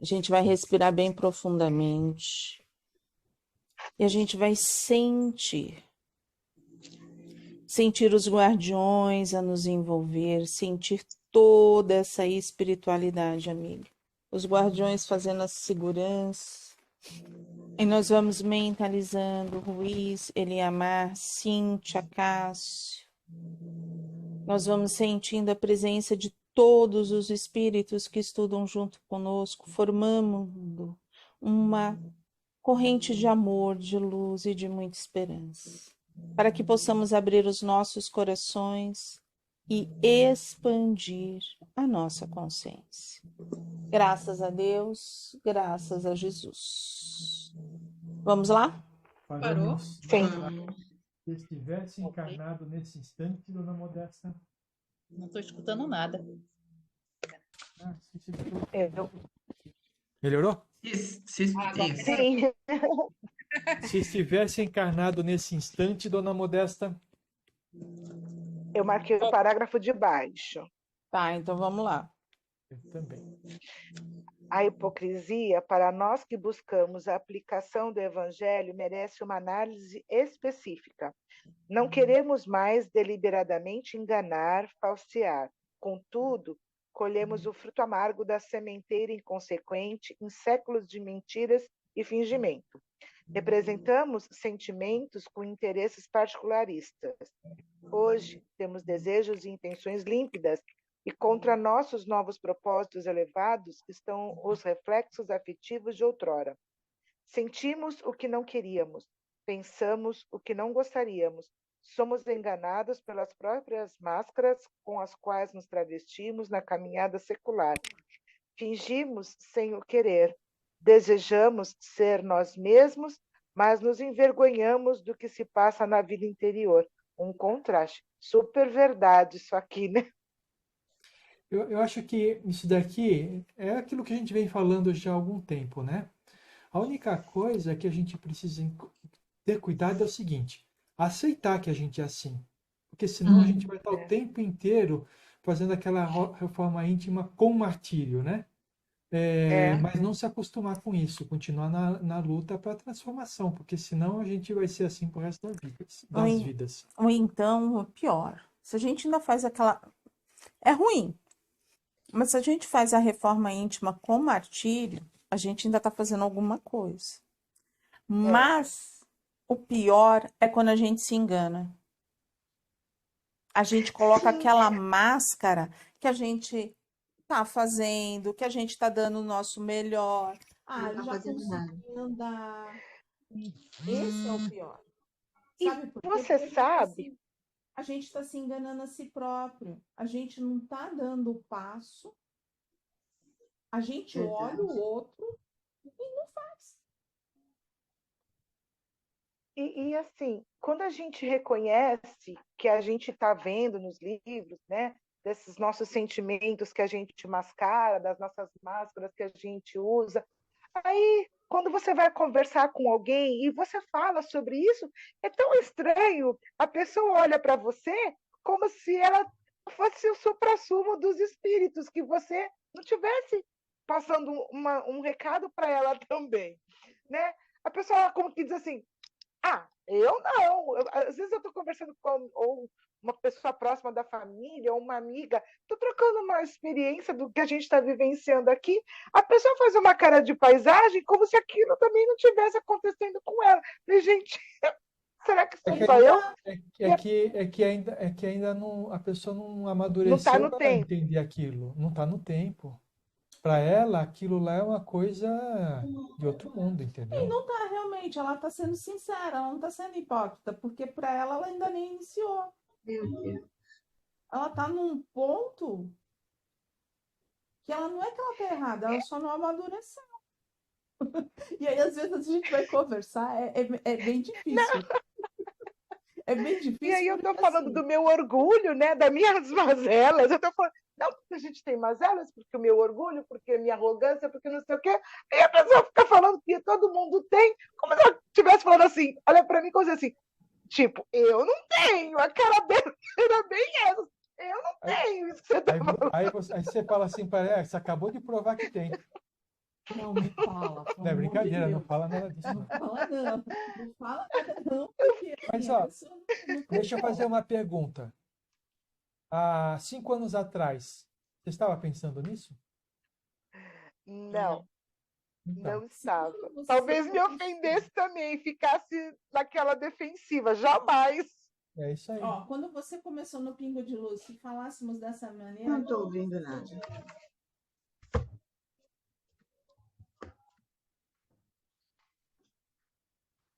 A gente vai respirar bem profundamente. E a gente vai sentir os guardiões a nos envolver, sentir toda essa espiritualidade, amiga. Os guardiões fazendo a segurança. E nós vamos mentalizando Ruiz, Eliamar, Cíntia, Cássio. Nós vamos sentindo a presença de todos os espíritos que estudam junto conosco, formando uma corrente de amor, de luz e de muita esperança, para que possamos abrir os nossos corações e expandir a nossa consciência. Graças a Deus, graças a Jesus. Vamos lá? Parou? Sim. Se estivesse encarnado nesse instante, dona Modesta. Não estou escutando nada. Melhorou? Sim. Se estivesse encarnado nesse instante, dona Modesta. Eu marquei o parágrafo de baixo. Tá, então vamos lá. Eu também. A hipocrisia, para nós que buscamos a aplicação do Evangelho, merece uma análise específica. Não queremos mais deliberadamente enganar, falsear. Contudo, colhemos o fruto amargo da sementeira inconsequente em séculos de mentiras e fingimento. Representamos sentimentos com interesses particularistas. Hoje, temos desejos e intenções límpidas, e contra nossos novos propósitos elevados estão os reflexos afetivos de outrora. Sentimos o que não queríamos, pensamos o que não gostaríamos, somos enganados pelas próprias máscaras com as quais nos travestimos na caminhada secular. Fingimos sem o querer, desejamos ser nós mesmos, mas nos envergonhamos do que se passa na vida interior. Um contraste. Super verdade isso aqui, né? Eu acho que isso daqui é aquilo que a gente vem falando já há algum tempo, né? A única coisa que a gente precisa ter cuidado é o seguinte: aceitar que a gente é assim. Porque senão a gente vai estar o tempo inteiro fazendo aquela reforma íntima com martírio, né? Mas não se acostumar com isso, continuar na luta para a transformação, porque senão a gente vai ser assim pro resto das vidas. Ou então, pior, se a gente ainda faz aquela. É ruim, mas se a gente faz a reforma íntima com martírio, a gente ainda está fazendo alguma coisa. Mas o pior é quando a gente se engana. A gente coloca aquela máscara que a gente tá fazendo, que a gente tá dando o nosso melhor. Eu já consegui andar. Esse é o pior. Sabe por quê? Você Porque sabe? a gente está se enganando a si próprio. A gente não está dando o passo. A gente olha o outro e não faz. E assim, quando a gente reconhece que a gente está vendo nos livros, né, desses nossos sentimentos que a gente mascara, das nossas máscaras que a gente usa, aí quando você vai conversar com alguém e você fala sobre isso, é tão estranho. A pessoa olha para você como se ela fosse o suprassumo dos espíritos, que você não tivesse passando um recado para ela também, né? A pessoa como que diz assim: eu não. Às vezes eu estou conversando com ou uma pessoa próxima da família, ou uma amiga, estou trocando uma experiência do que a gente está vivenciando aqui. A pessoa faz uma cara de paisagem como se aquilo também não tivesse acontecendo com ela. E, gente, será que sou só eu? É que ainda não, a pessoa não Não está amadureceu no para tempo. entender aquilo. Não está no tempo. Para ela, aquilo lá é uma coisa de outro mundo, E entendeu? não tá realmente, ela tá sendo sincera, ela não tá sendo hipócrita, porque para ela ainda nem iniciou. Ela tá num ponto que ela não é que ela tá errada, ela só não amadureceu. E aí, às vezes, a gente vai conversar, é bem difícil. É bem E difícil aí eu estou porque, falando assim, do meu orgulho, né? Das minhas mazelas. Eu estou falando, não, porque a gente tem mazelas, porque o meu orgulho, porque a minha arrogância, porque não sei o quê. E a pessoa fica falando que todo mundo tem, como se ela estivesse falando assim, olha para mim, coisa assim, tipo, eu não tenho, a cara dela era bem essa. Eu não tenho isso que você está falando. Aí você fala assim para ela: você acabou de provar que tem. Não, me fala, pelo Não é amor de brincadeira, não Deus. fala nada disso, Não não. fala não. Não fala nada não, porque Mas, assim, a ó, pessoa não deixa eu fazer controla. uma pergunta. Há 5 anos atrás, você estava pensando nisso? Não, Então, não Se estava. quando você Talvez me começou, ofendesse também, ficasse naquela defensiva. Jamais. é isso aí. ó, quando você começou no Pingo de Luz, se falássemos dessa maneira, Não estou como ouvindo você nada. seria?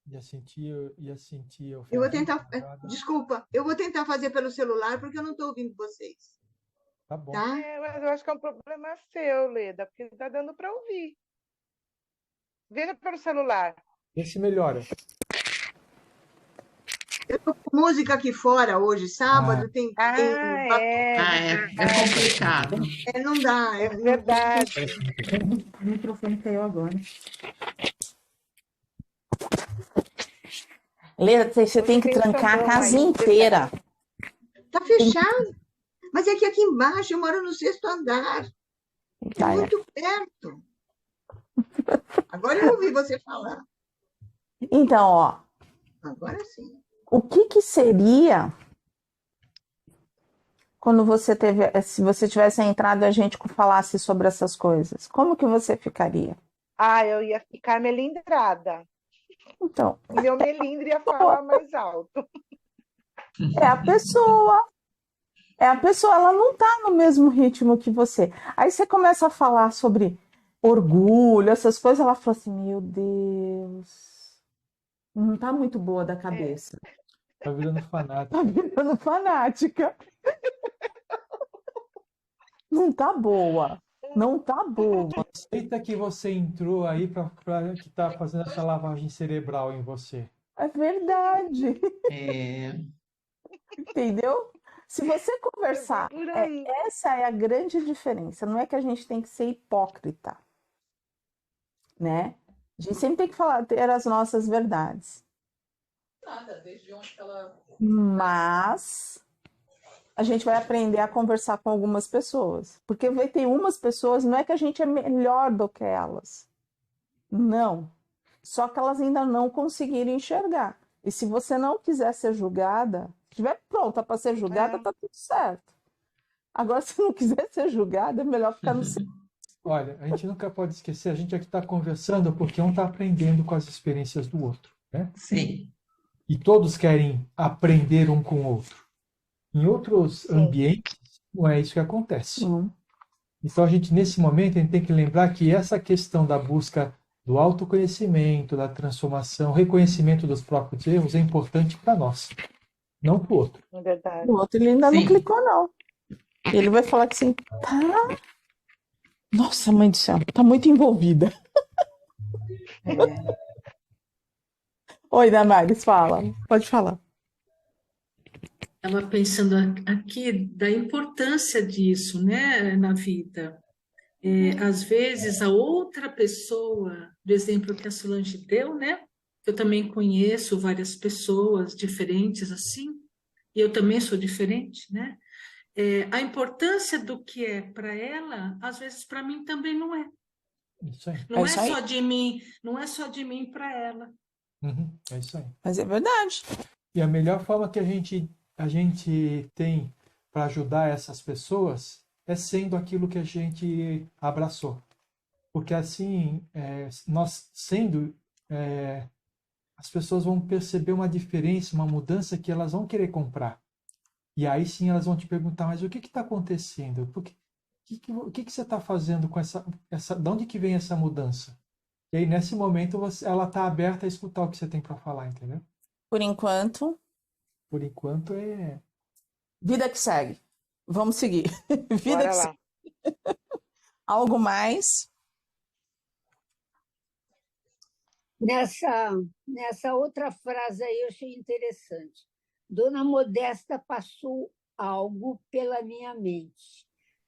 Ia sentir Eu vou ofendido, tentar. magoado. Desculpa, eu vou tentar fazer pelo celular porque eu não estou ouvindo vocês. Tá bom. Tá? Mas eu acho que é um problema seu, Leda, porque está dando para ouvir. Veja pelo celular. Vê se melhora. Eu estou com música aqui fora hoje, Ah, sábado, tem. É Ah, é complicado. Não dá. é verdade. O microfone caiu agora. Leda, você tem que Tem um trancar a sambão casa aí, inteira. Tá fechado. Mas é que aqui embaixo eu moro no 6º andar. É Tá, é. muito perto. Agora eu ouvi você falar. Então, ó, Agora sim. o que que seria quando você teve, se você tivesse entrado e a gente falasse sobre essas coisas? Como que você ficaria? Ah, eu ia ficar melindrada. Então, O meu melindre ia falar mais alto. é a pessoa. É a pessoa, ela não tá no mesmo ritmo que você. Aí você começa a falar sobre orgulho, essas coisas, ela fala assim: Meu Deus, não tá muito boa da cabeça. tá virando fanático. Tá virando fanática. Não tá boa. Não tá boa. Aceita que você entrou aí para que tá fazendo essa lavagem cerebral em você. É verdade. É, Entendeu? Se você conversar, Por aí. essa é a grande diferença. Não é que a gente tem que ser hipócrita, né? A gente sempre tem que falar, ter as nossas verdades. nada, desde onde ela. Mas a gente vai aprender a conversar com algumas pessoas. Porque vai ter umas pessoas, não é que a gente é melhor do que elas. Não. Só que elas ainda não conseguiram enxergar. E se você não quiser ser julgada, se estiver pronta para ser julgada, tá tudo certo. Agora, se não quiser ser julgada, é melhor ficar no silêncio. Olha, a gente nunca pode esquecer, a gente aqui está conversando porque um está aprendendo com as experiências do outro, né? Sim. E todos querem aprender um com o outro. Em outros Sim. ambientes, não é isso que acontece. Hum. Então, a gente, nesse momento, a gente tem que lembrar que essa questão da busca do autoconhecimento, da transformação, reconhecimento dos próprios erros é importante para nós, não para o outro. É verdade. O outro ele ainda não Sim. clicou, não. Ele vai falar que assim, tá. Nossa, mãe do céu, tá muito envolvida. Oi, Damares, fala. Pode falar. Estava pensando aqui da importância disso, né, na vida. Às vezes a outra pessoa, do exemplo que a Solange deu, né? Eu também conheço várias pessoas diferentes assim, e eu também sou diferente, né? A importância do que é para ela, às vezes para mim também não é. Isso aí. Não é isso aí. só de mim, não é só de mim para ela. Uhum, é isso aí. Mas é verdade. E a melhor forma que a gente tem para ajudar essas pessoas é sendo aquilo que a gente abraçou. Porque assim, nós sendo, as pessoas vão perceber uma diferença, uma mudança que elas vão querer comprar. E aí sim elas vão te perguntar, mas o que está acontecendo? O que você está fazendo com de onde que vem essa mudança? E aí nesse momento ela está aberta a escutar o que você tem para falar, entendeu? Por enquanto, Por enquanto vida que segue. Vamos seguir. Vida Bora que lá. segue. Algo mais? Nessa outra frase aí eu achei interessante. Dona Modesta passou algo pela minha mente.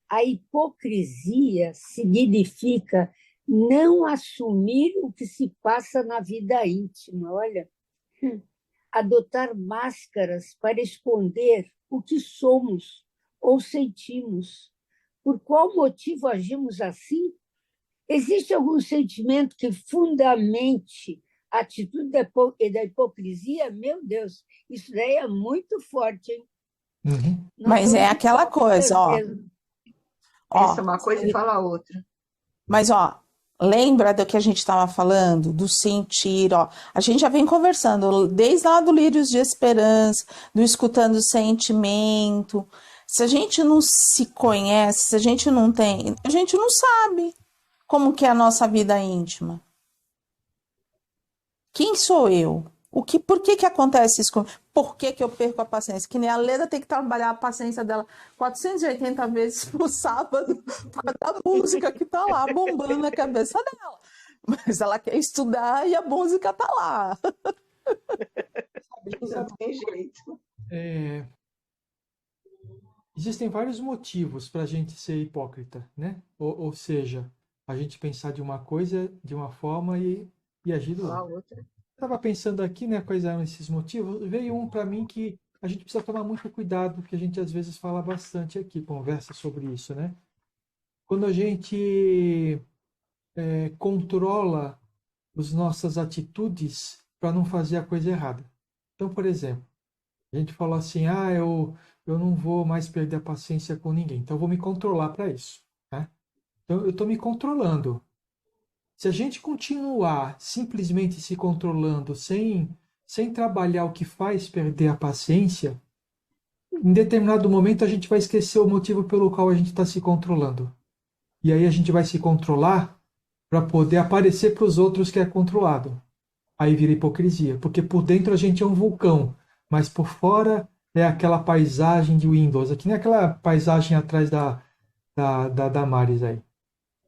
A hipocrisia significa não assumir o que se passa na vida íntima. Olha, adotar máscaras para esconder o que somos ou sentimos. Por qual motivo agimos assim? Existe algum sentimento que fundamente a atitude da hipocrisia? Meu Deus, isso daí é muito forte, hein? Uhum. Não Mas estou é nem aquela com coisa, ó, certeza. Pensa ó. uma coisa e fala outra. Mas, ó, lembra do que a gente estava falando, do sentir, ó. A gente já vem conversando desde lá do Lírios de Esperança, do escutando o sentimento. Se a gente não se conhece, se a gente não tem, a gente não sabe como que é a nossa vida íntima. Quem sou eu? Por que que acontece isso comigo? Por que que eu perco a paciência? Que nem a Leda tem que trabalhar a paciência dela 480 vezes por sábado por causa da música que tá lá bombando na cabeça dela. Mas ela quer estudar e a música tá lá. Não tem jeito. É, existem vários motivos para a gente ser hipócrita, né? Ou seja, a gente pensar de uma coisa de uma forma e agir do Falar outro. outra. Estava pensando aqui, né, quais eram esses motivos. Veio um para mim que a gente precisa tomar muito cuidado, porque a gente às vezes fala bastante aqui, conversa sobre isso, né? Quando a gente controla as nossas atitudes para não fazer a coisa errada. Então, por exemplo, a gente falou assim, eu não vou mais perder a paciência com ninguém, então eu vou me controlar para isso, né? Então, eu estou me controlando. Se a gente continuar simplesmente se controlando sem trabalhar o que faz perder a paciência, em determinado momento a gente vai esquecer o motivo pelo qual a gente está se controlando. E aí a gente vai se controlar para poder aparecer para os outros que é controlado. Aí vira hipocrisia, porque por dentro a gente é um vulcão, mas por fora é aquela paisagem de Windows, aqui nem aquela paisagem atrás da Damares aí.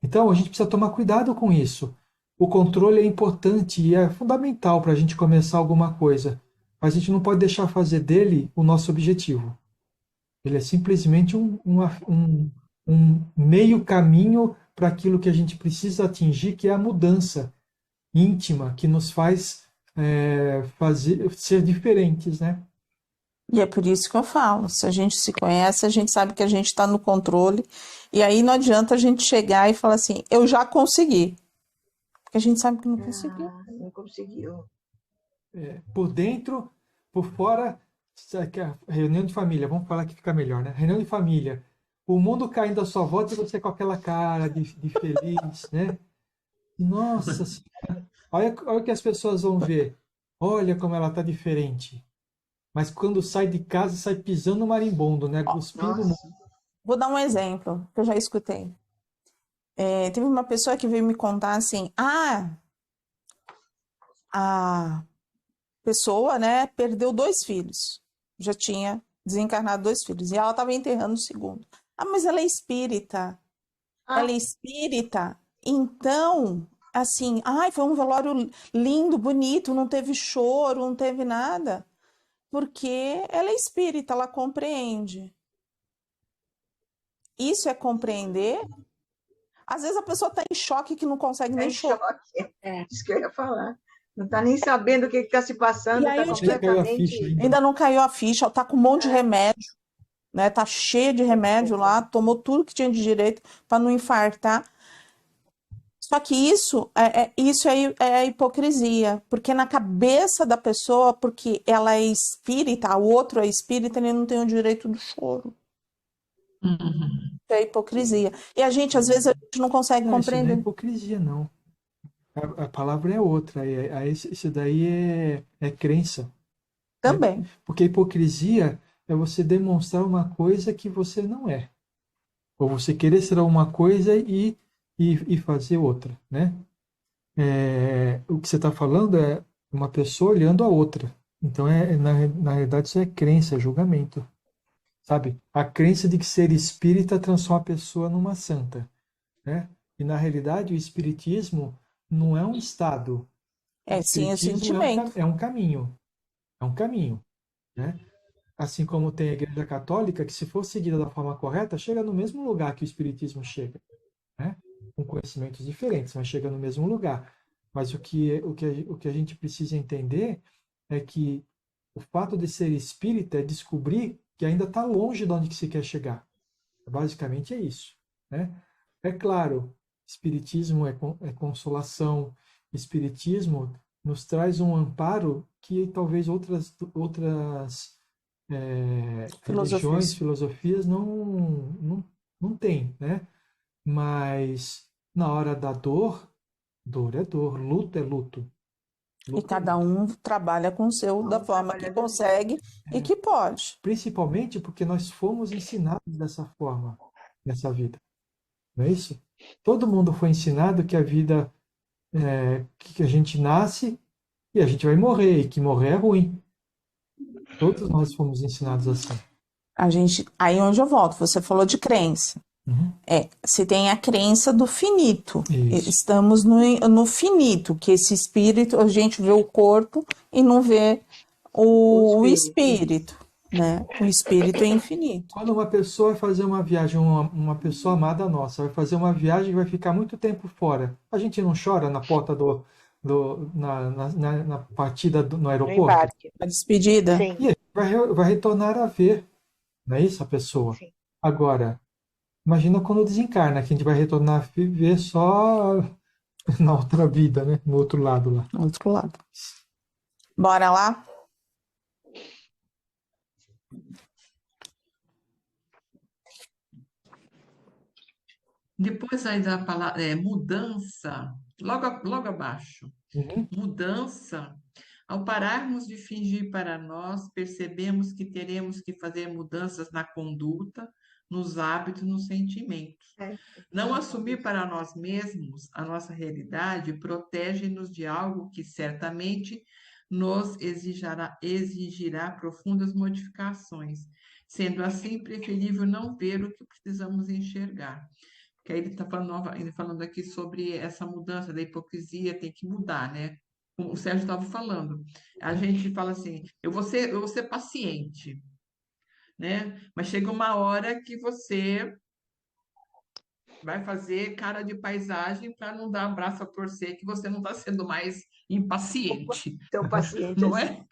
Então a gente precisa tomar cuidado com isso. O controle é importante e é fundamental para a gente começar alguma coisa, mas a gente não pode deixar fazer dele o nosso objetivo. Ele é simplesmente um meio caminho para aquilo que a gente precisa atingir, que é a mudança íntima que nos faz fazer ser diferentes, né? E é por isso que eu falo, se a gente se conhece, a gente sabe que a gente está no controle, e aí não adianta a gente chegar e falar assim, eu já consegui, porque a gente sabe que não conseguiu. Não conseguiu. Por dentro, por fora, reunião de família, vamos falar que fica melhor, né? Reunião de família, o mundo caindo à sua volta e você com aquela cara de feliz, né? E, nossa Senhora, olha o que as pessoas vão ver. Olha como ela está diferente. Mas quando sai de casa, sai pisando no marimbondo, né? Cuspindo no mundo. Nossa. Vou dar um exemplo que eu já escutei. Teve uma pessoa que veio me contar assim, a pessoa, né, perdeu 2 filhos, já tinha desencarnado 2 filhos, e ela estava enterrando o segundo. Mas ela é espírita, ela é espírita, então, assim, foi um velório lindo, bonito, não teve choro, não teve nada, porque ela é espírita, ela compreende. Isso é compreender. Às vezes a pessoa está em choque que não consegue Tá nem em chorar. choque. Isso que eu ia falar. Não está nem sabendo o que está se passando, E aí está eu Nem caiu a ficha completamente. ainda. ainda não caiu a ficha, tá com um monte de remédio, né? Tá cheio de remédio lá, tomou tudo que tinha de direito para não infartar. Só que isso é a hipocrisia, porque na cabeça da pessoa, porque ela é espírita, o outro é espírita, ele não tem o direito do choro. Uhum. Isso é hipocrisia. E a gente, às vezes, a gente não consegue Não, isso não é compreender. hipocrisia, não. A palavra é outra. Isso daí é crença. Né? Também. Porque hipocrisia é você demonstrar uma coisa que você não é. Ou você querer ser uma coisa e fazer outra, né? O que você está falando é uma pessoa olhando a outra. Então, na realidade, isso é crença, é julgamento. Sabe? A crença de que ser espírita transforma a pessoa numa santa, né? E, na realidade, o espiritismo não é um estado. O É sim o espiritismo sentimento. é um caminho. É um caminho, né? Assim como tem a Igreja Católica, que se for seguida da forma correta, chega no mesmo lugar que o Espiritismo chega, né? Com conhecimentos diferentes, mas chega no mesmo lugar. Mas o que a gente precisa entender é que o fato de ser espírita é descobrir que ainda está longe de onde que se quer chegar. Basicamente é isso, né? É claro Espiritismo é consolação. Espiritismo nos traz um amparo que talvez outras religiões, Filosofias. filosofias não têm, né? Mas na hora da dor, dor é dor, luto é luto. E Luto é cada luto. um trabalha com o seu da forma que consegue e que pode. Principalmente porque nós fomos ensinados dessa forma nessa vida, não é isso? Todo mundo foi ensinado que a vida que a gente nasce e a gente vai morrer, e que morrer é ruim. Todos nós fomos ensinados assim. Aí onde eu volto, você falou de crença. Uhum. Se tem a crença do finito. Isso. Estamos no finito, que esse espírito, a gente vê o corpo e não vê o espírito, né? O espírito é infinito. Quando uma pessoa vai fazer uma viagem, uma pessoa amada nossa, vai fazer uma viagem e vai ficar muito tempo fora, a gente não chora na porta na partida no No aeroporto? embarque. A despedida. Sim, E aí vai retornar a ver, não é isso, a pessoa? sim. Agora, imagina quando desencarna, que a gente vai retornar a ver só na outra vida, né? No outro lado lá. Do outro lado. Bora lá? Depois aí da palavra mudança, logo abaixo. Uhum. Mudança. Ao pararmos de fingir para nós, percebemos que teremos que fazer mudanças na conduta, nos hábitos, nos sentimentos. Não assumir para nós mesmos a nossa realidade protege-nos de algo que certamente nos exigirá profundas modificações. Sendo assim, preferível não ver o que precisamos enxergar. Que aí ele está falando aqui sobre essa mudança da hipocrisia, tem que mudar, né? Como o Sérgio estava falando. A gente fala assim, eu vou ser paciente, né? Mas chega uma hora que você vai fazer cara de paisagem para não dar abraço a torcer, que você não está sendo mais impaciente, São pacientes não assim.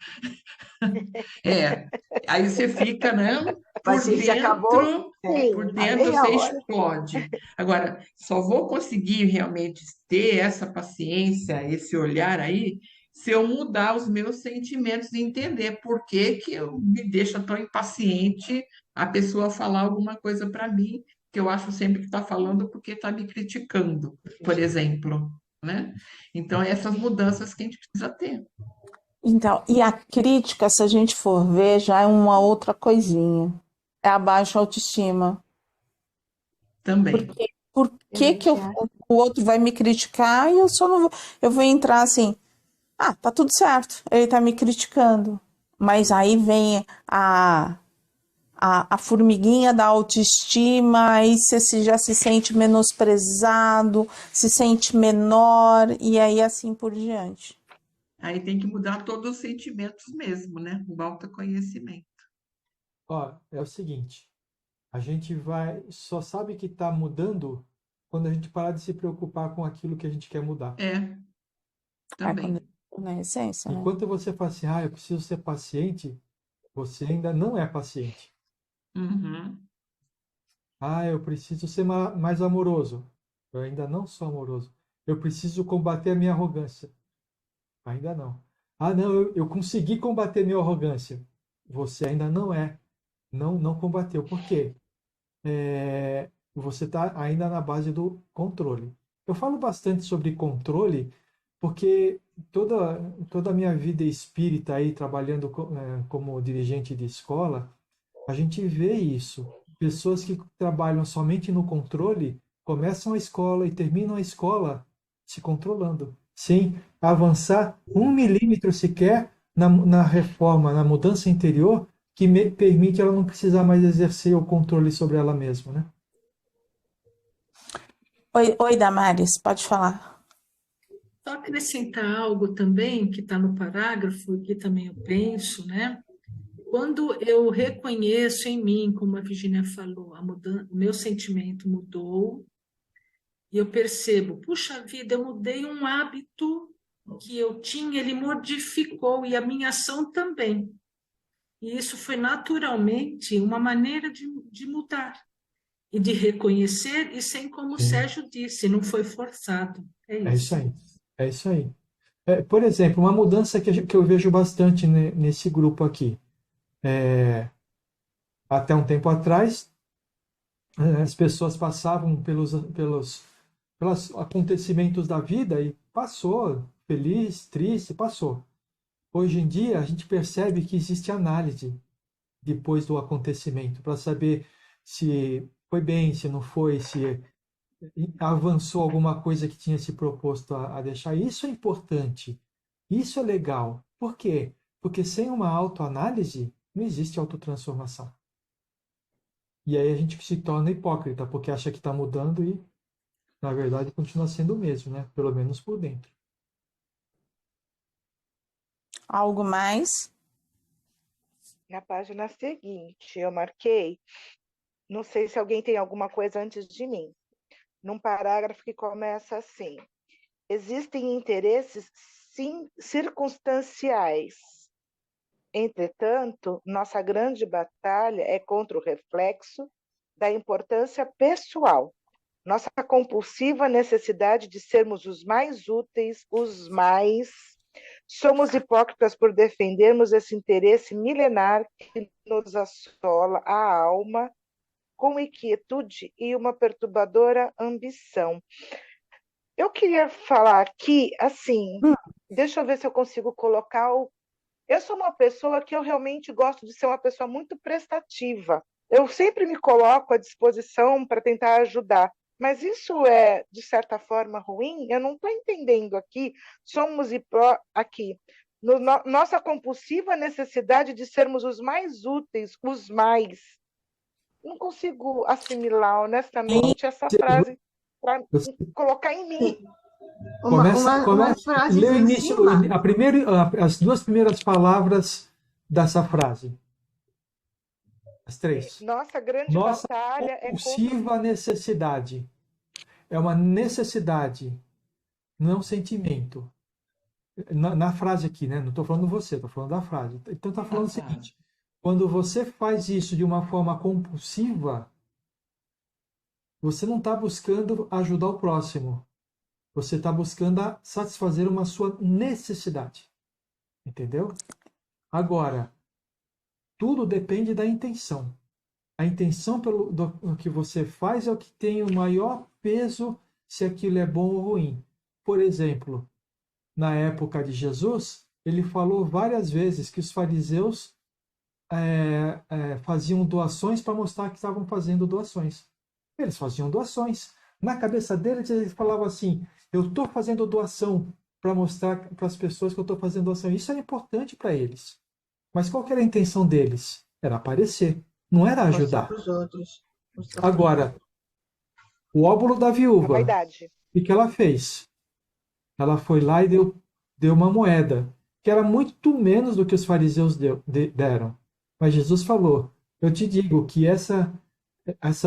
é? Aí você fica, né? Por Paciência acabou. dentro, Sim, por a dentro meia você hora. explode. Agora, só vou conseguir realmente ter essa paciência, esse olhar aí, se eu mudar os meus sentimentos e entender por que que eu me deixa tão impaciente a pessoa falar alguma coisa para mim, que eu acho sempre que está falando porque está me criticando, por exemplo, né? Então, essas mudanças que a gente precisa ter. Então, e a crítica, se a gente for ver, já é uma outra coisinha. É a baixa autoestima. Também. Por que o outro vai me criticar e eu só não vou. Eu vou entrar assim, tá tudo certo, ele tá me criticando. Mas aí vem a formiguinha da autoestima, aí você já se sente menosprezado, se sente menor, e aí assim por diante. Aí tem que mudar todos os sentimentos mesmo, né? O autoconhecimento. Ó, é o seguinte, a gente só sabe que está mudando quando a gente parar de se preocupar com aquilo que a gente quer mudar. É, também. Na essência, né? Enquanto você fala assim, eu preciso ser paciente, você ainda não é paciente. Uhum. Eu preciso ser mais amoroso. Eu ainda não sou amoroso. Eu preciso combater a minha arrogância. Ainda não. Não, eu consegui combater minha arrogância. Você ainda não é. Não combateu. Por quê? Você está ainda na base do controle. Eu falo bastante sobre controle porque toda a minha vida espírita aí, trabalhando como dirigente de escola, a gente vê isso. Pessoas que trabalham somente no controle começam a escola e terminam a escola se controlando, sem avançar 1 milímetro sequer na reforma, na mudança interior, que permite ela não precisar mais exercer o controle sobre ela mesma, né? Oi, Damares, pode falar. Só acrescentar algo também, que está no parágrafo, e que também eu penso, né? Quando eu reconheço em mim, como a Virginia falou, o meu sentimento mudou, e eu percebo, puxa vida, eu mudei um hábito que eu tinha, ele modificou, e a minha ação também. E isso foi naturalmente uma maneira de mudar. e de reconhecer, e sem, como o Sim. Sérgio disse, não foi forçado. É É isso isso. aí. É isso aí. Por exemplo, uma mudança que eu vejo bastante nesse grupo aqui. Até um tempo atrás, as pessoas passavam pelos acontecimentos da vida e passou, feliz, triste, passou. Hoje em dia, a gente percebe que existe análise depois do acontecimento, para saber se foi bem, se não foi, se avançou alguma coisa que tinha se proposto a deixar. Isso é importante. Isso é legal. Por quê? Porque sem uma autoanálise, não existe autotransformação. E aí a gente se torna hipócrita, porque acha que está mudando e, na verdade, continua sendo o mesmo, né? Pelo menos por dentro. Algo mais? Na página seguinte, eu marquei, não sei se alguém tem alguma coisa antes de mim, num parágrafo que começa assim: existem interesses circunstanciais. Entretanto, nossa grande batalha é contra o reflexo da importância pessoal, nossa compulsiva necessidade de sermos os mais úteis, os mais. Somos hipócritas por defendermos esse interesse milenar que nos assola a alma com inquietude e uma perturbadora ambição. Eu queria falar aqui, assim, deixa eu ver se eu consigo colocar o. Eu sou uma pessoa que eu realmente gosto de ser uma pessoa muito prestativa. Eu sempre me coloco à disposição para tentar ajudar. Mas isso é, de certa forma, ruim? Eu não estou entendendo aqui. Somos aqui. Nossa compulsiva necessidade de sermos os mais úteis, os mais. Não consigo assimilar, honestamente, essa frase para Você colocar em mim. Umas lê frases o em início, cima. as duas primeiras palavras dessa frase. As três. Nossa grande Nossa batalha é contra. compulsiva necessidade. É uma necessidade, não é um sentimento. Na frase aqui, né? Não estou falando você, estou falando da frase. Então está falando o seguinte: quando você faz isso de uma forma compulsiva, você não está buscando ajudar o próximo. Você está buscando satisfazer uma sua necessidade. Entendeu? Agora, tudo depende da intenção. A intenção do que você faz é o que tem o maior peso se aquilo é bom ou ruim. Por exemplo, na época de Jesus, ele falou várias vezes que os fariseus faziam doações para mostrar que estavam fazendo doações. Eles faziam doações. Na cabeça deles, eles falavam assim: eu estou fazendo doação para mostrar para as pessoas que eu estou fazendo doação. Isso era importante para eles. Mas qual que era a intenção deles? Era aparecer, não era Mostrar ajudar. para os outros. Agora, o óbolo da A viúva, vaidade. o que ela fez? Ela foi lá e deu uma moeda, que era muito menos do que os fariseus deram. Mas Jesus falou: eu te digo que essa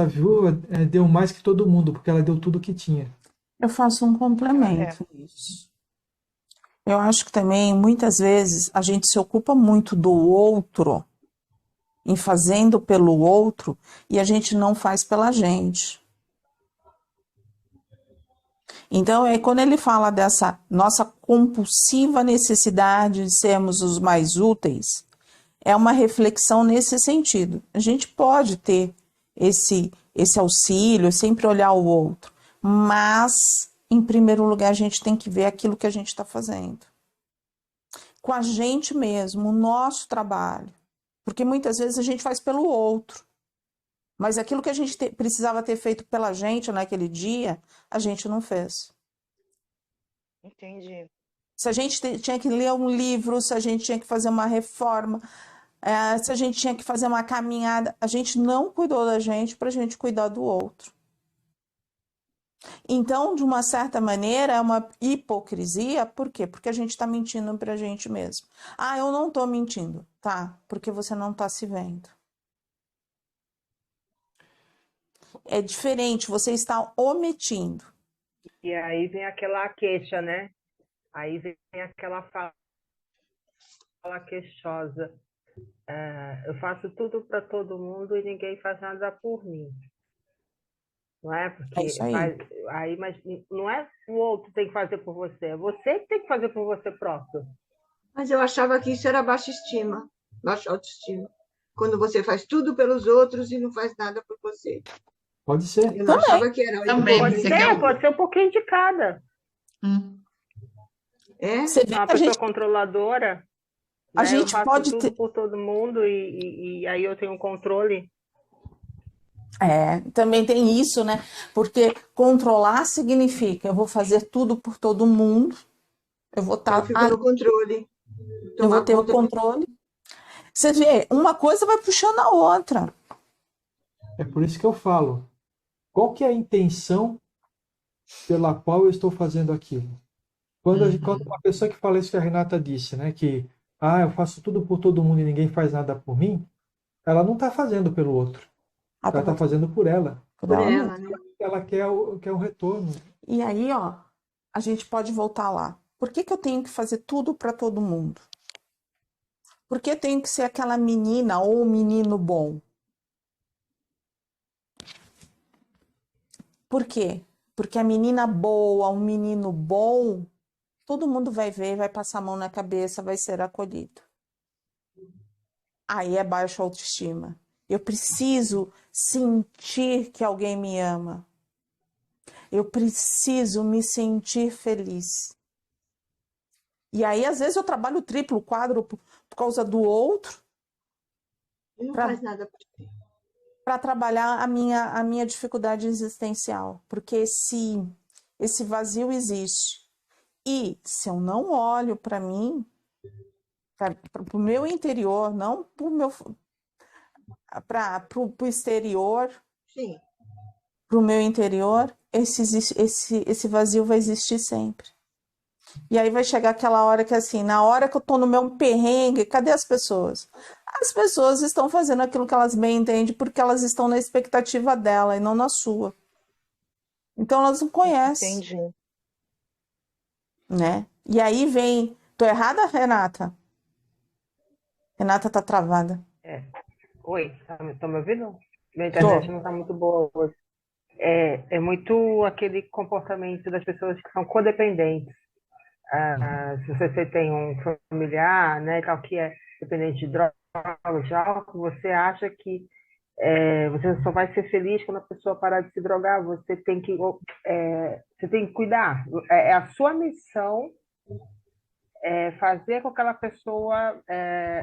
viúva deu mais que todo mundo, porque ela deu tudo o que tinha. Eu faço um complemento nisso. Eu acho que também, muitas vezes, a gente se ocupa muito do outro, em fazendo pelo outro, e a gente não faz pela gente. Então, quando ele fala dessa nossa compulsiva necessidade de sermos os mais úteis, é uma reflexão nesse sentido. A gente pode ter esse auxílio, sempre olhar o outro, mas, em primeiro lugar, a gente tem que ver aquilo que a gente está fazendo. Com a gente mesmo, o nosso trabalho. Porque muitas vezes a gente faz pelo outro. Mas aquilo que a gente precisava ter feito pela gente naquele dia, a gente não fez. Entendi. Se a gente tinha que ler um livro, se a gente tinha que fazer uma reforma, se a gente tinha que fazer uma caminhada, a gente não cuidou da gente para a gente cuidar do outro. Então, de uma certa maneira, é uma hipocrisia. Por quê? Porque a gente está mentindo para a gente mesmo. Ah, eu não estou mentindo. Tá, porque você não está se vendo. É diferente, você está omitindo. E aí vem aquela queixa, né? Aí vem aquela fala queixosa. Eu faço tudo para todo mundo e ninguém faz nada por mim. não é? É Porque isso aí. aí, mas não é o outro que tem que fazer por você, é você que tem que fazer por você próprio. Mas eu achava que isso era baixa estima, baixa autoestima. Quando você faz tudo pelos outros e não faz nada por você. Pode ser. Eu não Também. achava que era Também. Pode Você quer ser, o- pode ser um pouquinho de cada. É? Você vê Uma que a pessoa gente, controladora, a né? Eu gente faço pode tudo ter. por todo mundo e aí eu tenho um controle. Também tem isso, né? Porque controlar significa eu vou fazer tudo por todo mundo, eu vou Eu estar fico no controle, eu vou tomar ter o conta de controle. Você vê, uma coisa vai puxando a outra. É por isso que eu falo. Qual que é a intenção pela qual eu estou fazendo aquilo? Quando uma pessoa que fala isso que a Renata disse, né? Que eu faço tudo por todo mundo e ninguém faz nada por mim, ela não está fazendo pelo outro. Ah, Ela está fazendo por ela. por por ela mesma. ela, né? Ela quer um retorno. E aí, ó, a gente pode voltar lá. Por que que eu tenho que fazer tudo para todo mundo? Por que eu tenho que ser aquela menina ou menino bom? Por quê? Porque a menina boa, o menino bom, todo mundo vai ver, vai passar a mão na cabeça, vai ser acolhido. Aí é baixa autoestima. Eu preciso sentir que alguém me ama. Eu preciso me sentir feliz. E aí, às vezes, eu trabalho triplo, quádruplo por causa do outro, E não pra- faz nada por você. para trabalhar a minha dificuldade existencial. Porque esse vazio existe. E se eu não olho para mim, para o meu interior, não para o exterior, Sim. para o meu interior, esse vazio vai existir sempre. E aí vai chegar aquela hora que, assim, na hora que eu tô no meu perrengue, cadê as pessoas? As pessoas estão fazendo aquilo que elas bem entendem, porque elas estão na expectativa dela e não na sua. Então elas não conhecem, Entendi. né? E aí vem. Tô errada, Renata? Renata tá travada. Oi, tá me ouvindo? Minha internet não está muito boa hoje. É muito aquele comportamento das pessoas que são codependentes. Se você tem um familiar, né, tal, que é dependente de drogas, de álcool, você acha que você só vai ser feliz quando a pessoa parar de se drogar. Você tem que cuidar. É a sua missão fazer com que aquela pessoa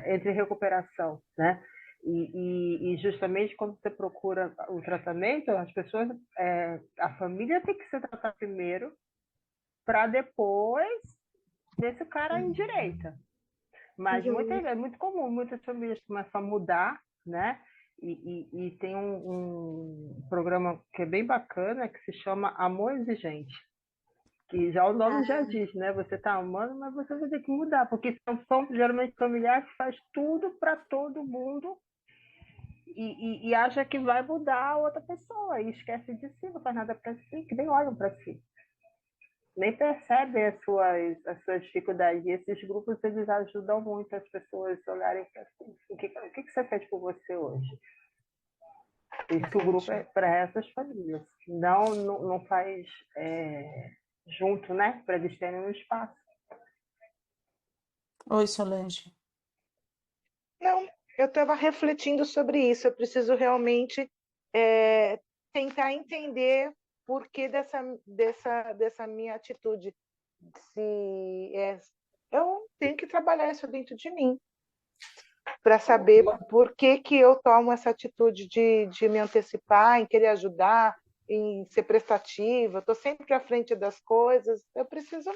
entre em recuperação, né? E justamente quando você procura o tratamento, as pessoas, a família tem que ser tratada primeiro, para depois ver se o cara endireita. Mas é muito comum, muitas famílias começam a mudar, né? E tem um programa que é bem bacana, que se chama Amor Exigente. Que já o nome já diz, né? Você está amando, mas você vai ter que mudar, porque são geralmente familiares que faz tudo para todo mundo e acha que vai mudar a outra pessoa e esquece de si, não faz nada para si, que nem olham para si. Nem percebem as suas dificuldades. E esses grupos, eles ajudam muito as pessoas a olharem para si. O que você fez por você hoje? Isso que o grupo é para essas famílias. Não faz junto, né? Para eles terem um espaço. Oi, Solange. Não, eu estava refletindo sobre isso. Eu preciso realmente tentar entender por que dessa minha atitude. Eu tenho que trabalhar isso dentro de mim para saber por que eu tomo essa atitude de me antecipar, em querer ajudar, em ser prestativa. Estou sempre à frente das coisas. Eu preciso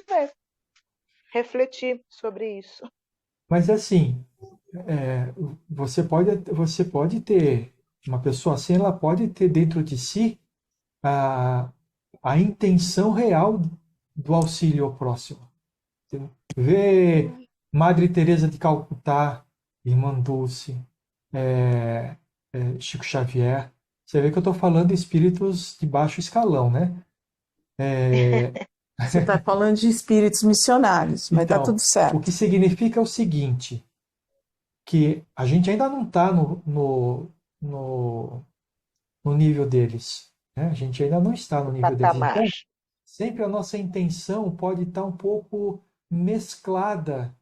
refletir sobre isso. Mas assim, você pode ter, uma pessoa assim, ela pode ter dentro de si a intenção real do auxílio ao próximo. Vê Madre Teresa de Calcutá, Irmã Dulce, Chico Xavier. Você vê que eu estou falando de espíritos de baixo escalão, né? Você está falando de espíritos missionários, mas tá Então, tudo certo. o que significa o seguinte, que a gente ainda não está no nível deles. né? A gente ainda não está no nível deles. Patamar. Então, sempre a nossa intenção pode estar um pouco mesclada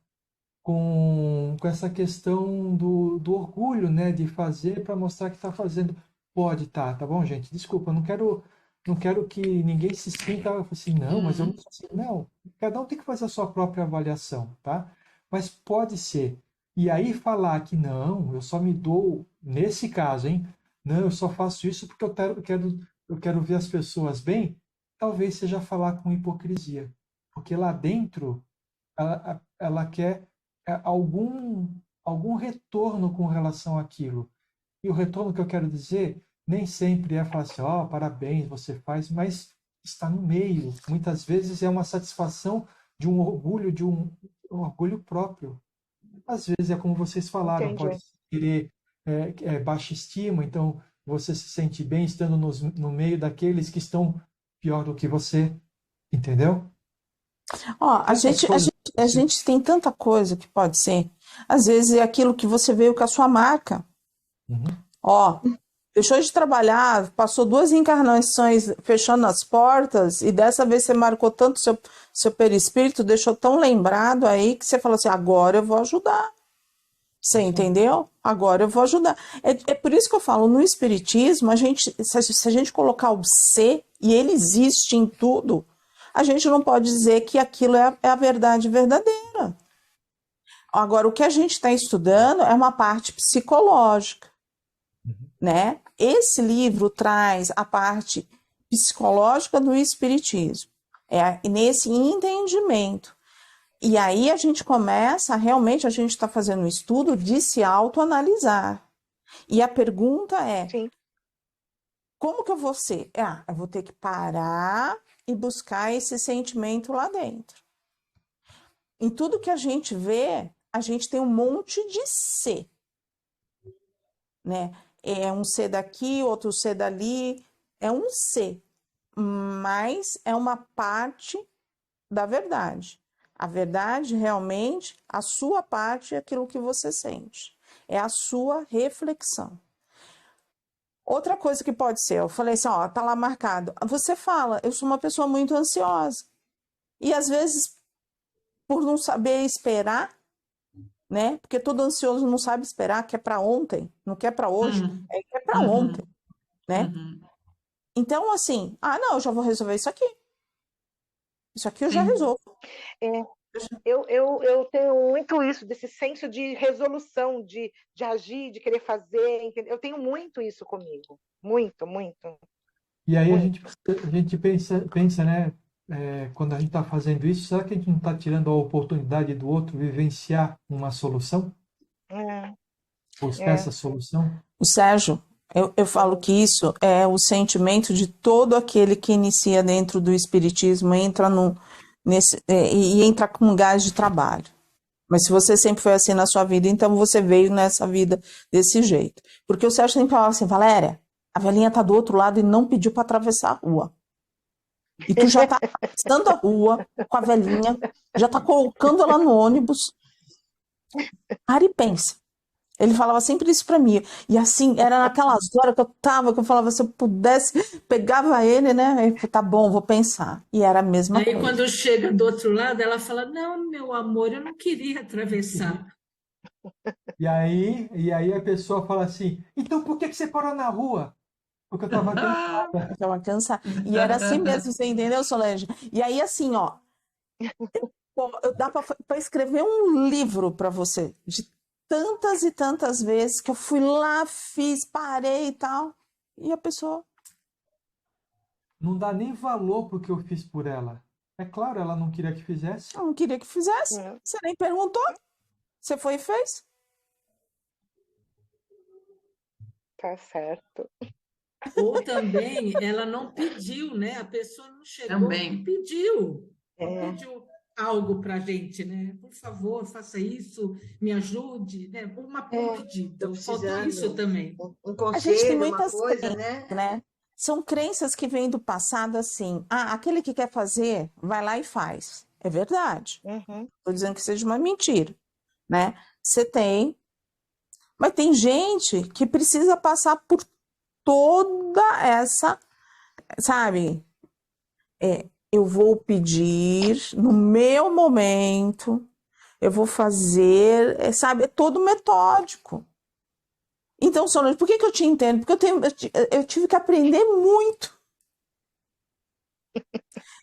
com essa questão do orgulho, né? De fazer para mostrar que está fazendo. Pode estar, tá bom, gente? Desculpa, não quero que ninguém se sinta assim, não, mas eu não sou assim. Não, cada um tem que fazer a sua própria avaliação, tá? Mas pode ser. E aí falar que não, eu só me dou, nesse caso, hein? Não, eu só faço isso porque eu quero ver as pessoas bem, talvez seja falar com hipocrisia. Porque lá dentro ela quer algum retorno com relação àquilo. E o retorno que eu quero dizer nem sempre é falar assim, ó, parabéns, você faz, mas está no meio. Muitas vezes é uma satisfação de um orgulho, um orgulho próprio. Às vezes é como vocês falaram, Entendi. pode querer baixa estima, então você se sente bem estando no meio daqueles que estão pior do que você, entendeu? Ó, a Tantas gente, a coisas. gente, a gente tem tanta coisa que pode ser. Às vezes é aquilo que você veio com a sua marca. Uhum. Ó, deixou de trabalhar, passou 2 encarnações fechando as portas, e dessa vez você marcou tanto seu perispírito, deixou tão lembrado aí que você falou assim: agora eu vou ajudar. Você entendeu? Agora eu vou ajudar. É por isso que eu falo, no Espiritismo, se a gente colocar o ser, e ele existe em tudo, a gente não pode dizer que aquilo é a verdade verdadeira. Agora, o que a gente está estudando é uma parte psicológica, né? Esse livro traz a parte psicológica do Espiritismo, nesse entendimento. E aí a gente começa, realmente, a gente está fazendo um estudo de se autoanalisar. E a pergunta é, Sim. como que eu vou ser? Eu vou ter que parar e buscar esse sentimento lá dentro. Em tudo que a gente vê, a gente tem um monte de ser, né? É um ser daqui, outro ser dali, é um ser, mas é uma parte da verdade. A verdade, realmente, a sua parte é aquilo que você sente. É a sua reflexão. Outra coisa que pode ser, eu falei assim, ó, tá lá marcado. Você fala, eu sou uma pessoa muito ansiosa. E às vezes, por não saber esperar, né? Porque todo ansioso não sabe esperar, quer para ontem, não quer para hoje, quer para ontem, né? Então, assim, não, eu já vou resolver isso aqui. Isso aqui eu já resolvo. Eu tenho muito isso, desse senso de resolução, de agir, de querer fazer, entendeu? Eu tenho muito isso comigo. Muito, muito. E aí a Muito. gente pensa, né? Quando a gente está fazendo isso, será que a gente não está tirando a oportunidade do outro vivenciar uma solução? Buscar essa solução? O Sérgio, eu falo que isso é o sentimento de todo aquele que inicia dentro do Espiritismo, entra e entra com gás de trabalho. Mas se você sempre foi assim na sua vida, então você veio nessa vida desse jeito. Porque o Sérgio sempre falava assim, Valéria, a velhinha tá do outro lado e não pediu para atravessar a rua. E tu já tá atravessando a rua com a velhinha, já tá colocando ela no ônibus. Para e pensa. Ele falava sempre isso para mim. E assim, era naquelas horas que eu falava, se eu pudesse, pegava ele, né? Ele falou, tá bom, vou pensar. E era a mesma Aí coisa. quando chega do outro lado, ela fala, não, meu amor, eu não queria atravessar. E aí a pessoa fala assim, então por que você parou na rua? Porque eu estava cansada. Tava cansada. E era assim mesmo, você entendeu, Solange? E aí, assim, ó, dá para escrever um livro para você, de tantas e tantas vezes que eu fui lá, fiz, parei e tal, e a pessoa... Não dá nem valor pro que eu fiz por ela. É claro, ela não queria que fizesse. Eu não queria que fizesse, você nem perguntou, você foi e fez. Tá certo. Ou também ela não pediu, né? A pessoa não chegou, Também. não pediu. Não pediu algo para a gente, né? Por favor, faça isso, me ajude, né? Um pedido. Faltou isso também. Um A gente tem conselho, uma muitas coisa, crenças, né? né? São crenças que vêm do passado assim. Aquele que quer fazer, vai lá e faz. É verdade. Estou dizendo que seja uma mentira, né? Você tem. Mas tem gente que precisa passar por toda essa sabe? Eu vou pedir no meu momento, eu vou fazer, sabe? É todo metódico. Então, Solange, por que que eu te entendo? Porque eu tive que aprender muito.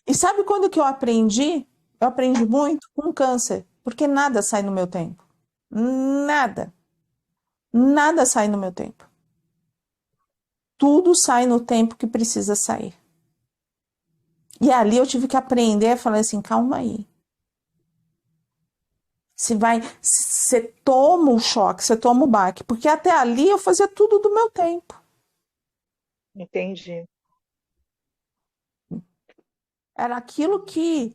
E sabe quando que eu aprendi? Eu aprendi muito com câncer, porque nada sai no meu tempo. Nada. Nada sai no meu tempo. Tudo sai no tempo que precisa sair. E ali eu tive que aprender a falar assim, calma aí. Você toma o choque, você toma o baque, porque até ali eu fazia tudo do meu tempo. Entendi. Era aquilo que,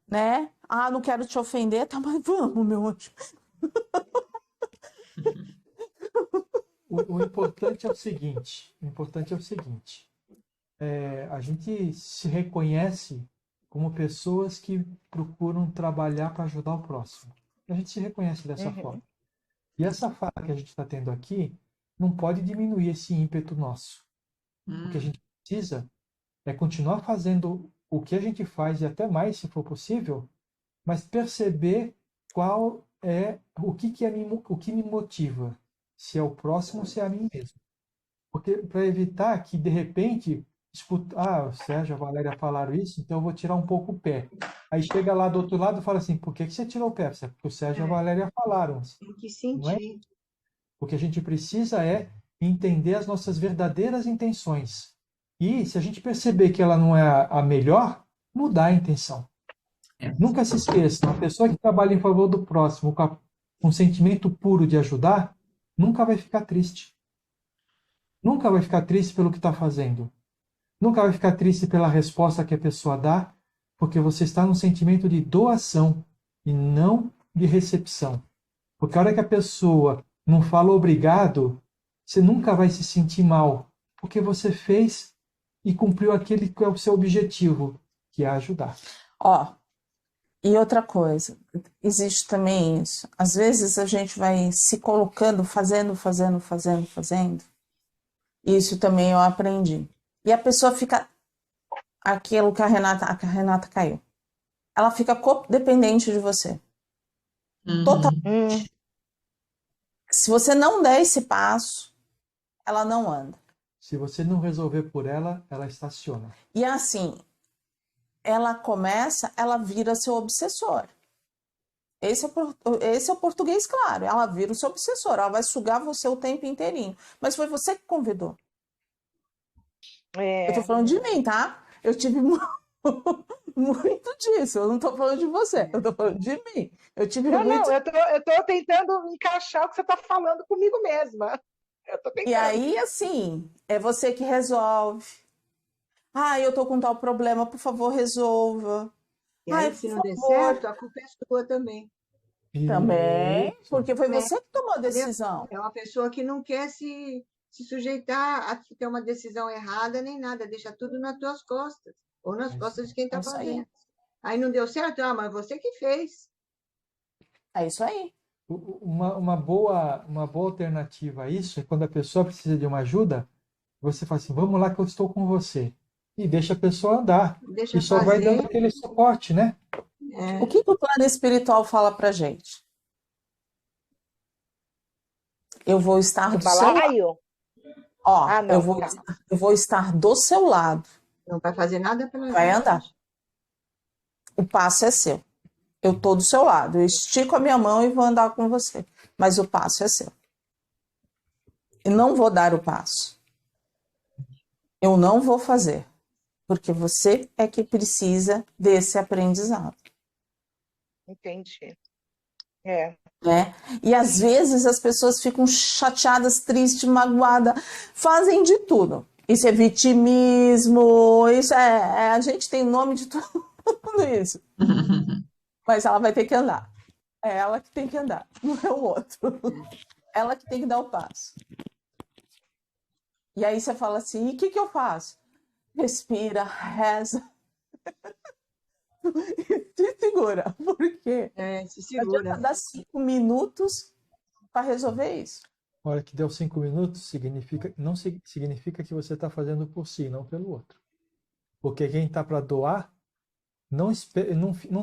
né? Ah, não quero te ofender, tá, mas vamos, meu anjo. O importante é o seguinte, a gente se reconhece como pessoas que procuram trabalhar para ajudar o próximo. A gente se reconhece dessa forma. E essa fala que a gente está tendo aqui não pode diminuir esse ímpeto nosso. O que a gente precisa é continuar fazendo o que a gente faz e até mais, se for possível, mas perceber qual é o que me motiva, se é o próximo ou se é a mim mesmo. Porque para evitar que de repente o Sérgio, a Valéria falaram isso, então eu vou tirar um pouco o pé. Aí chega lá do outro lado e fala assim, por que que você tirou o pé? Porque o Sérgio e a Valéria falaram. Tem que Não é? sentir. O que a gente precisa é entender as nossas verdadeiras intenções. E se a gente perceber que ela não é a melhor, mudar a intenção. Nunca se esqueça, uma pessoa que trabalha em favor do próximo com um sentimento puro de ajudar, nunca vai ficar triste. Nunca vai ficar triste pelo que está fazendo. Nunca vai ficar triste pela resposta que a pessoa dá, porque você está num sentimento de doação e não de recepção. Porque a hora que a pessoa não fala obrigado, você nunca vai se sentir mal, porque você fez e cumpriu aquele que é o seu objetivo, que é ajudar. Ó, e outra coisa, existe também isso. Às vezes a gente vai se colocando, fazendo. Isso também eu aprendi. E a pessoa fica aquilo que a Renata caiu. Ela fica dependente de você. Totalmente. Se você não der esse passo, ela não anda. Se você não resolver por ela, ela estaciona. E assim, ela vira seu obsessor. Esse é o português claro. Ela vira o seu obsessor. Ela vai sugar você o tempo inteirinho. Mas foi você que convidou. Eu tô falando de mim, tá? Eu tive muito disso. Eu não tô falando de você. Eu tô falando de mim. Eu tive muito... Não, eu tô tentando encaixar o que você tá falando comigo mesma. Eu tô tentando. E aí, assim, é você que resolve. Ah, eu tô com tal problema, por favor, resolva. E aí, se não der certo, a culpa é sua também. Também, porque foi você que tomou a decisão. É uma pessoa que não quer se sujeitar a ter uma decisão errada nem nada, deixa tudo nas tuas costas, ou nas costas de quem está fazendo. Aí não deu certo, mas você que fez. É isso aí. Uma boa alternativa a isso é quando a pessoa precisa de uma ajuda, você fala assim, vamos lá que eu estou com você. E deixa a pessoa andar. E só vai dando aquele suporte, né? O que o plano espiritual fala pra gente? Eu vou estar do seu lado. Ó, eu vou estar do seu lado. Não vai fazer nada pela gente. Vai andar. O passo é seu. Eu tô do seu lado. Eu estico a minha mão e vou andar com você. Mas o passo é seu. Eu não vou dar o passo. Eu não vou fazer. Porque você é que precisa desse aprendizado. Entendi. Né? E às vezes as pessoas ficam chateadas, tristes, magoadas, fazem de tudo. Isso é vitimismo, isso a gente tem nome de tudo isso. Mas ela vai ter que andar. É ela que tem que andar, não é o outro. Ela que tem que dar o passo. E aí você fala assim, e o que eu faço? Respira, reza. Se segura, por quê? Se segura. Dá 5 minutos para resolver isso. A hora que deu 5 minutos, não significa que você está fazendo por si, não pelo outro. Porque quem está para doar, não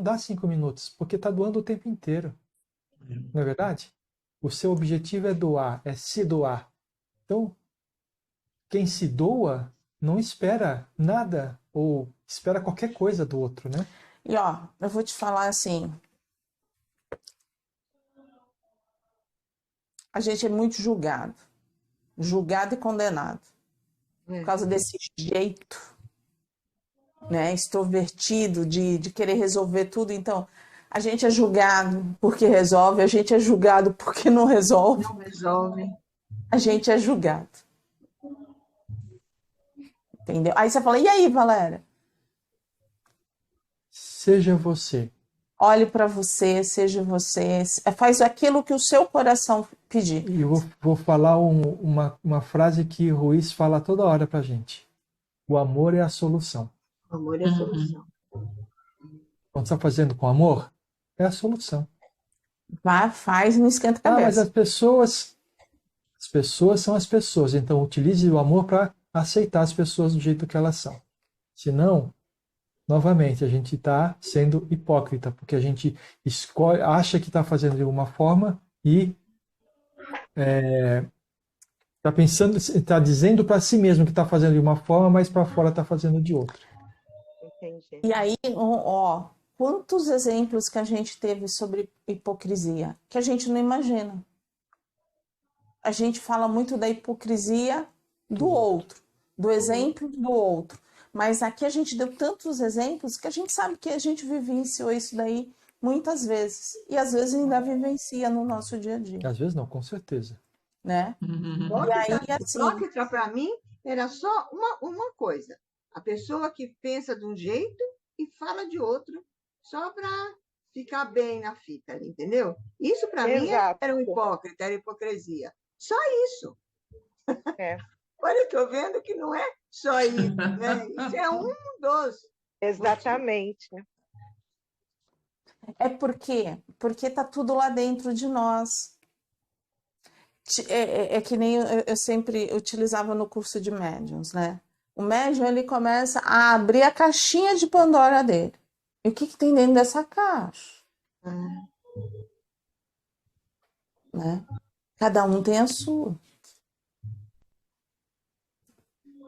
dá 5 minutos, porque está doando o tempo inteiro. Não é verdade? O seu objetivo é doar, é se doar. Então, quem se doa não espera nada ou espera qualquer coisa do outro, né? E ó, eu vou te falar assim, a gente é muito julgado e condenado por causa desse jeito, né, extrovertido de querer resolver tudo. Então, a gente é julgado porque resolve, a gente é julgado porque não resolve, Não resolve. a gente é julgado. Entendeu? Aí você fala, e aí, Valéria? Seja você. Olhe para você, seja você, faz aquilo que o seu coração pedir. E eu vou falar uma frase que Ruiz fala toda hora pra gente. O amor é a solução. O amor é a solução. Quando está fazendo com amor, é a solução. Vá, faz, não esquenta a Mas cabeça. as pessoas são as pessoas. Então utilize o amor para aceitar as pessoas do jeito que elas são. Senão, novamente, a gente está sendo hipócrita, porque a gente acha que está fazendo de uma forma e está dizendo para si mesmo que está fazendo de uma forma, mas para fora está fazendo de outra. Entendi. E aí, ó, quantos exemplos que a gente teve sobre hipocrisia que a gente não imagina. A gente fala muito da hipocrisia do outro, do exemplo do outro. Mas aqui a gente deu tantos exemplos que a gente sabe que a gente vivenciou isso daí muitas vezes. E às vezes ainda vivencia no nosso dia a dia, Às vezes não, com certeza. né? E aí, assim, Hipócrita, para mim, era só uma coisa. A pessoa que pensa de um jeito e fala de outro só para ficar bem na fita ali, entendeu? Isso, para mim, Exato. era um hipócrita, era hipocrisia. Só isso. É. Olha, eu estou vendo que não é só isso, né? Isso é um dos. Exatamente. é porque tá tudo lá dentro de nós. É que nem eu sempre utilizava no curso de médiuns, né? O médium, ele começa a abrir a caixinha de Pandora dele. E o que tem dentro dessa caixa? Né? Cada um tem a sua.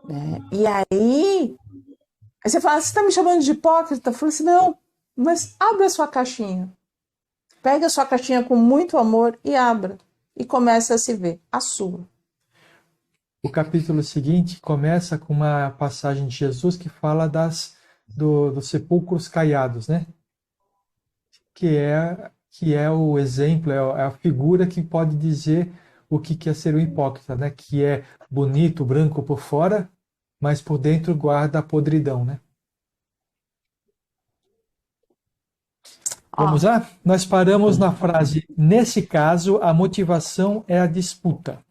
Né? E aí você fala, você está me chamando de hipócrita? Eu falei assim, não, mas abre a sua caixinha. Pega a sua caixinha com muito amor e abra. E começa a se ver, a sua. O capítulo seguinte começa com uma passagem de Jesus que fala dos sepulcros caiados, né? Que é o exemplo, é a figura que pode dizer o que é ser um hipócrita, né? Que é bonito, branco por fora, mas por dentro guarda a podridão, né? Vamos lá? Nós paramos na frase, nesse caso, a motivação é a disputa.